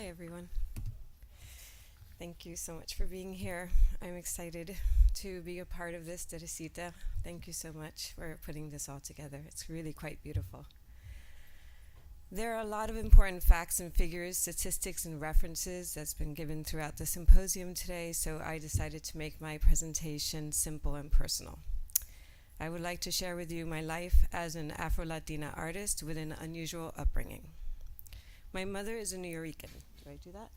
Hi, everyone. Thank you so much for being here. I'm excited to be a part of this, Teresita. Thank you so much for putting this all together. It's really quite beautiful. There are a lot of important facts and figures, statistics, and references that's been given throughout the symposium today, so I decided to make my presentation simple and personal. I would like to share with you my life as an Afro-Latina artist with an unusual upbringing. My mother is a New Yorican. Do I do that?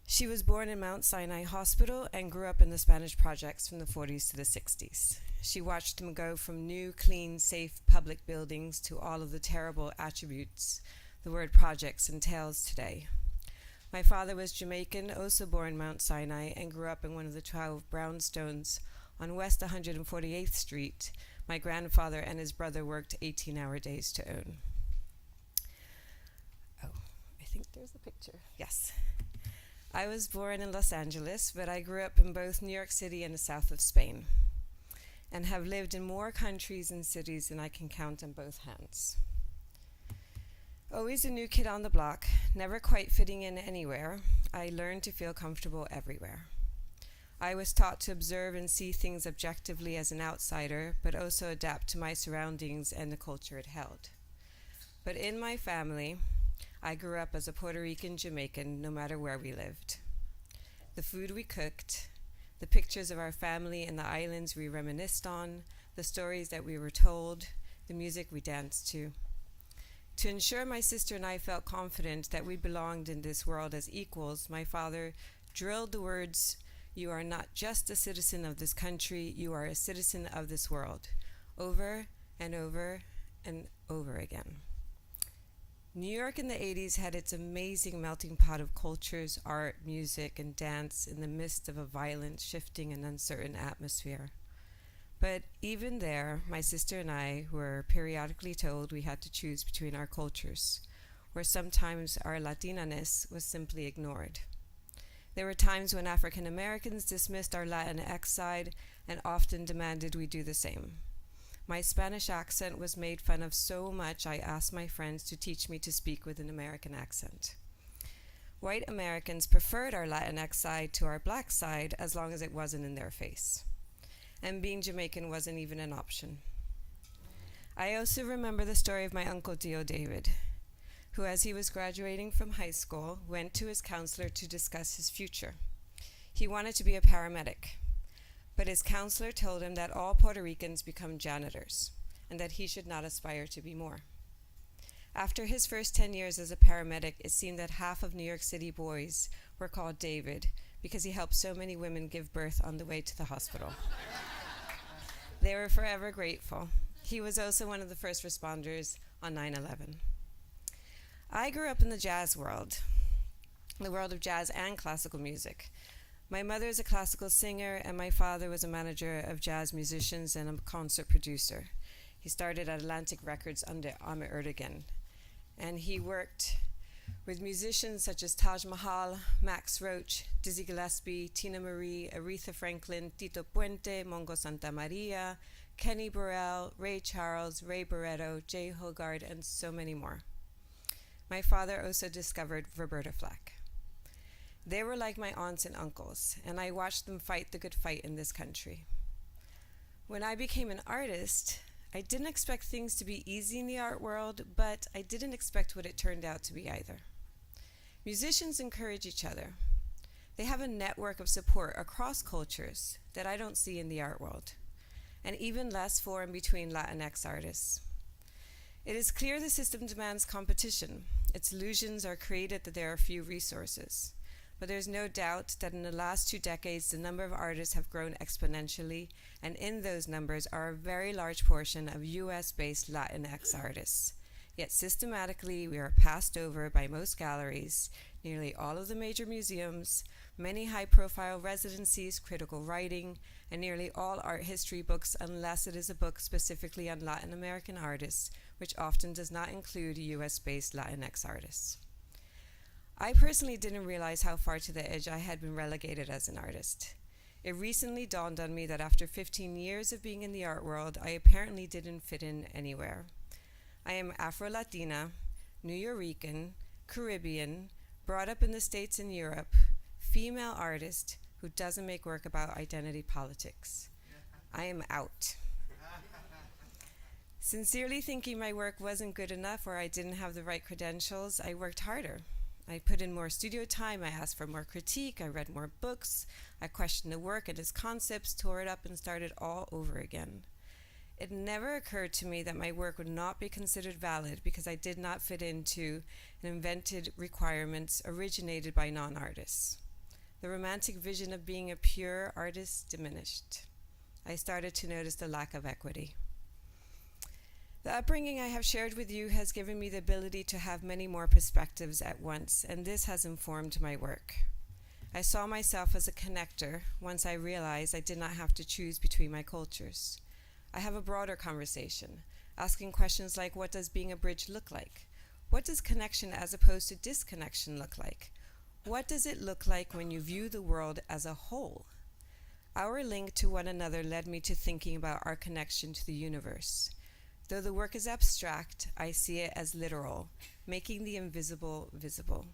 She was born in Mount Sinai Hospital and grew up in the Spanish projects from the 40s to the 60s. She watched them go from new, clean, safe public buildings to all of the terrible attributes the word projects entails today. My father was Jamaican, also born Mount Sinai, and grew up in one of the 12 brownstones on West 148th Street. My grandfather and his brother worked 18-hour days to own. Oh, I think there's a picture. Yes. I was born in Los Angeles, but I grew up in both New York City and the south of Spain, and have lived in more countries and cities than I can count on both hands. Always a new kid on the block, never quite fitting in anywhere, I learned to feel comfortable everywhere. I was taught to observe and see things objectively as an outsider, but also adapt to my surroundings and the culture it held. But in my family, I grew up as a Puerto Rican Jamaican no matter where we lived. The food we cooked, the pictures of our family and the islands we reminisced on, the stories that we were told, the music we danced to. To ensure my sister and I felt confident that we belonged in this world as equals, my father drilled the words, "You are not just a citizen of this country, you are a citizen of this world," over and over and over again. New York in the 80s had its amazing melting pot of cultures, art, music, and dance in the midst of a violent, shifting, and uncertain atmosphere. But even there, my sister and I were periodically told we had to choose between our cultures, where sometimes our Latinaness was simply ignored. There were times when African Americans dismissed our Latinx side and often demanded we do the same. My Spanish accent was made fun of so much I asked my friends to teach me to speak with an American accent. White Americans preferred our Latinx side to our black side as long as it wasn't in their face. And being Jamaican wasn't even an option. I also remember the story of my Uncle Tio David, who as he was graduating from high school, went to his counselor to discuss his future. He wanted to be a paramedic, but his counselor told him that all Puerto Ricans become janitors and that he should not aspire to be more. After his first 10 years as a paramedic, it seemed that half of New York City boys were called David because he helped so many women give birth on the way to the hospital. They were forever grateful. He was also one of the first responders on 9/11. I grew up in the jazz world, the world of jazz and classical music. My mother is a classical singer, and my father was a manager of jazz musicians and a concert producer. He started at Atlantic Records under Ahmet Ertegun, and he worked with musicians such as Taj Mahal, Max Roach, Dizzy Gillespie, Tina Marie, Aretha Franklin, Tito Puente, Mongo Santamaria, Kenny Burrell, Ray Charles, Ray Barretto, Jay Hogarth, and so many more. My father also discovered Roberta Flack. They were like my aunts and uncles, and I watched them fight the good fight in this country. When I became an artist, I didn't expect things to be easy in the art world, but I didn't expect what it turned out to be either. Musicians encourage each other. They have a network of support across cultures that I don't see in the art world, and even less for and between Latinx artists. It is clear the system demands competition. Its illusions are created that there are few resources. But there's no doubt that in the last 2 decades, the number of artists have grown exponentially, and in those numbers are a very large portion of US-based Latinx artists. Yet systematically, we are passed over by most galleries, nearly all of the major museums, many high-profile residencies, critical writing, and nearly all art history books, unless it is a book specifically on Latin American artists, which often does not include US-based Latinx artists. I personally didn't realize how far to the edge I had been relegated as an artist. It recently dawned on me that after 15 years of being in the art world, I apparently didn't fit in anywhere. I am Afro-Latina, New Yorican, Caribbean, brought up in the States and Europe, female artist who doesn't make work about identity politics. I am out. Sincerely thinking my work wasn't good enough or I didn't have the right credentials, I worked harder. I put in more studio time, I asked for more critique, I read more books, I questioned the work and its concepts, tore it up and started all over again. It never occurred to me that my work would not be considered valid because I did not fit into an invented requirements originated by non-artists. The romantic vision of being a pure artist diminished. I started to notice the lack of equity. The upbringing I have shared with you has given me the ability to have many more perspectives at once, and this has informed my work. I saw myself as a connector once I realized I did not have to choose between my cultures. I have a broader conversation, asking questions like, what does being a bridge look like? What does connection as opposed to disconnection look like? What does it look like when you view the world as a whole? Our link to one another led me to thinking about our connection to the universe. Though the work is abstract, I see it as literal, making the invisible visible,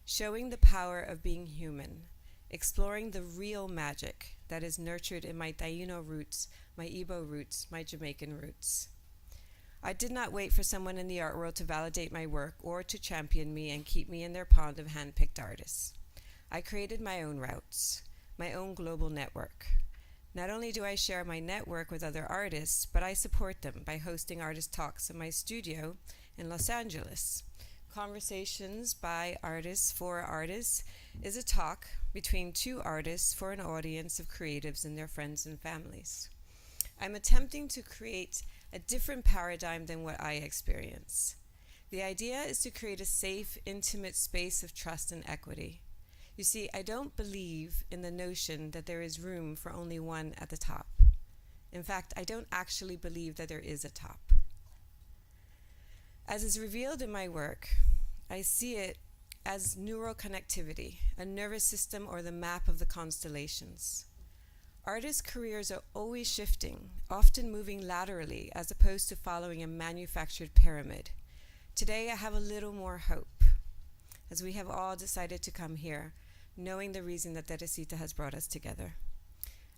showing the power of being human, exploring the real magic that is nurtured in my Taino roots, my Igbo roots, my Jamaican roots. I did not wait for someone in the art world to validate my work or to champion me and keep me in their pond of hand-picked artists. I created my own routes, my own global network. Not only do I share my network with other artists, but I support them by hosting artist talks in my studio in Los Angeles. Conversations by Artists for Artists is a talk between two artists for an audience of creatives and their friends and families. I'm attempting to create a different paradigm than what I experience. The idea is to create a safe, intimate space of trust and equity. You see, I don't believe in the notion that there is room for only one at the top. In fact, I don't actually believe that there is a top. As is revealed in my work, I see it as neural connectivity, a nervous system or the map of the constellations. Artists' careers are always shifting, often moving laterally as opposed to following a manufactured pyramid. Today I have a little more hope, as we have all decided to come here, knowing the reason that Teresita has brought us together.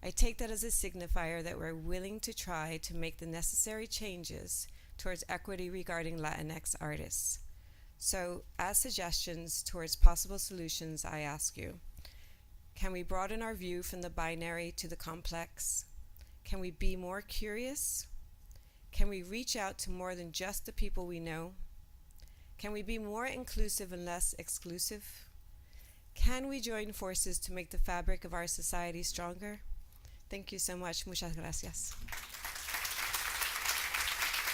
I take that as a signifier that we're willing to try to make the necessary changes towards equity regarding Latinx artists. So, as suggestions towards possible solutions, I ask you, can we broaden our view from the binary to the complex? Can we be more curious? Can we reach out to more than just the people we know? Can we be more inclusive and less exclusive? Can we join forces to make the fabric of our society stronger? Thank you so much. Muchas gracias.